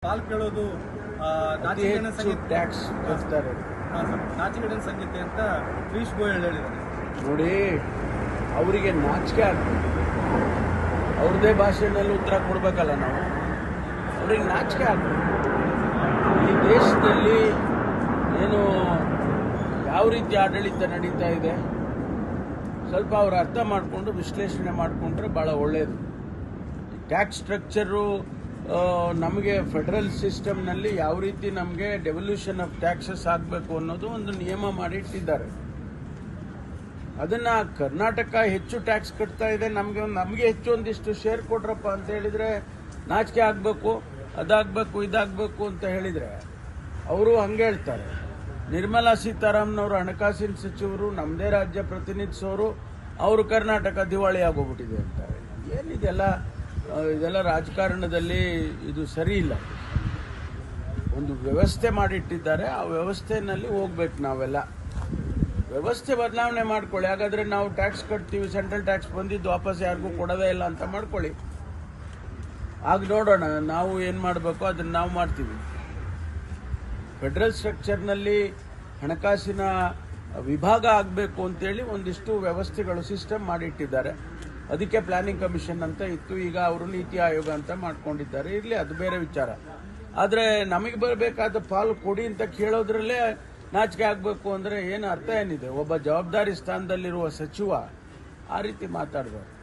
ಪಾಲ್ ಕೇಳೋದು ನಾಚಿಕೆಗೇಡಿನ ಸಂಗೀತ ಟ್ಯಾಕ್ಸ್ ಕಟ್ತಾರೆ. ನಾಚಿಕೆಗೇಡಿನ ಸಂಗೀತ ಅಂತ ಪೀಯೂಷ್ ಗೋಯಲ್ ಹೇಳಿದ್ದಾರೆ. ನೋಡಿ, ಅವರಿಗೆ ನಾಚಿಕೆ ಆಗ್ಬೇಕು. ಅವ್ರದ್ದೇ ಭಾಷೆನಲ್ಲಿ ಉತ್ತರ ಕೊಡ್ಬೇಕಲ್ಲ ನಾವು. ಅವ್ರಿಗೆ ನಾಚಿಕೆ ಆಗ್ಬೇಕು. ಈ ದೇಶದಲ್ಲಿ ಏನು ಯಾವ ರೀತಿ ಆಡಳಿತ ನಡೀತಾ ಇದೆ ಸ್ವಲ್ಪ ಅವ್ರು ಅರ್ಥ ಮಾಡಿಕೊಂಡು ವಿಶ್ಲೇಷಣೆ ಮಾಡಿಕೊಂಡ್ರೆ ಭಾಳ ಒಳ್ಳೆಯದು. ಟ್ಯಾಕ್ಸ್ ಸ್ಟ್ರಕ್ಚರು ನಮಗೆ ಫೆಡರಲ್ ಸಿಸ್ಟಮ್ನಲ್ಲಿ ಯಾವ ರೀತಿ ನಮಗೆ ಡೆವಲ್ಯೂಷನ್ ಆಫ್ ಟ್ಯಾಕ್ಸಸ್ ಆಗಬೇಕು ಅನ್ನೋದು ಒಂದು ನಿಯಮ ಮಾಡಿಟ್ಟಿದ್ದಾರೆ. ಅದನ್ನು ಕರ್ನಾಟಕ ಹೆಚ್ಚು ಟ್ಯಾಕ್ಸ್ ಕಟ್ತಾ ಇದೆ, ನಮಗೆ ಹೆಚ್ಚು ಒಂದಿಷ್ಟು ಶೇರ್ ಕೊಡ್ರಪ್ಪ ಅಂತ ಹೇಳಿದರೆ ನಾಚಿಕೆ ಆಗಬೇಕು, ಅದಾಗಬೇಕು ಇದಾಗಬೇಕು ಅಂತ ಹೇಳಿದರೆ ಅವರು ಹಂಗೆ ಹೇಳ್ತಾರೆ. ನಿರ್ಮಲಾ ಸೀತಾರಾಮನ್ ಹಣಕಾಸಿನ ಸಚಿವರು ನಮ್ಮದೇ ರಾಜ್ಯ ಪ್ರತಿನಿಧಿಸೋರು, ಅವರು ಕರ್ನಾಟಕ ದಿವಾಳಿ ಆಗೋಗ್ಬಿಟ್ಟಿದೆ ಅಂತಾರೆ. ಇದೆಲ್ಲ ರಾಜಕಾರಣದಲ್ಲಿ ಇದು ಸರಿ ಇಲ್ಲ. ಒಂದು ವ್ಯವಸ್ಥೆ ಮಾಡಿಟ್ಟಿದ್ದಾರೆ, ಆ ವ್ಯವಸ್ಥೆಯಲ್ಲಿ ಹೋಗ್ಬೇಕು. ನಾವೆಲ್ಲ ವ್ಯವಸ್ಥೆ ಬದಲಾವಣೆ ಮಾಡ್ಕೊಳ್ಳಿ. ಹಾಗಾದರೆ ನಾವು ಟ್ಯಾಕ್ಸ್ ಕಟ್ತೀವಿ, ಸೆಂಟ್ರಲ್ ಟ್ಯಾಕ್ಸ್ ಬಂದಿದ್ದು ವಾಪಸ್ ಯಾರಿಗೂ ಕೊಡೋದೇ ಇಲ್ಲ ಅಂತ ಮಾಡ್ಕೊಳ್ಳಿ. ಆಗ ನೋಡೋಣ ನಾವು ಏನು ಮಾಡಬೇಕು ಅದನ್ನು ನಾವು ಮಾಡ್ತೀವಿ. ಫೆಡರಲ್ ಸ್ಟ್ರಕ್ಚರ್ನಲ್ಲಿ ಹಣಕಾಸಿನ ವಿಭಾಗ ಆಗಬೇಕು ಅಂತೇಳಿ ಒಂದಿಷ್ಟು ವ್ಯವಸ್ಥೆಗಳು ಸಿಸ್ಟಮ್ ಮಾಡಿಟ್ಟಿದ್ದಾರೆ. ಅದಕ್ಕೆ ಪ್ಲಾನಿಂಗ್ ಕಮಿಷನ್ ಅಂತ ಇತ್ತು, ಈಗ ಅವರು ನೀತಿ ಆಯೋಗ ಅಂತ ಮಾಡ್ಕೊಂಡಿದ್ದಾರೆ. ಇರಲಿ, ಅದು ಬೇರೆ ವಿಚಾರ. ಆದರೆ ನಮಗೆ ಬರಬೇಕಾದ ಪಾಲು ಕೊಡಿ ಅಂತ ಕೇಳೋದ್ರಲ್ಲೇ ನಾಚಿಕೆ ಆಗಬೇಕು ಅಂದರೆ ಏನು ಅರ್ಥ ಏನಿದೆ? ಒಬ್ಬ ಜವಾಬ್ದಾರಿ ಸ್ಥಾನದಲ್ಲಿರುವ ಸಚಿವ ಆ ರೀತಿ ಮಾತಾಡಬಾರ್ದು.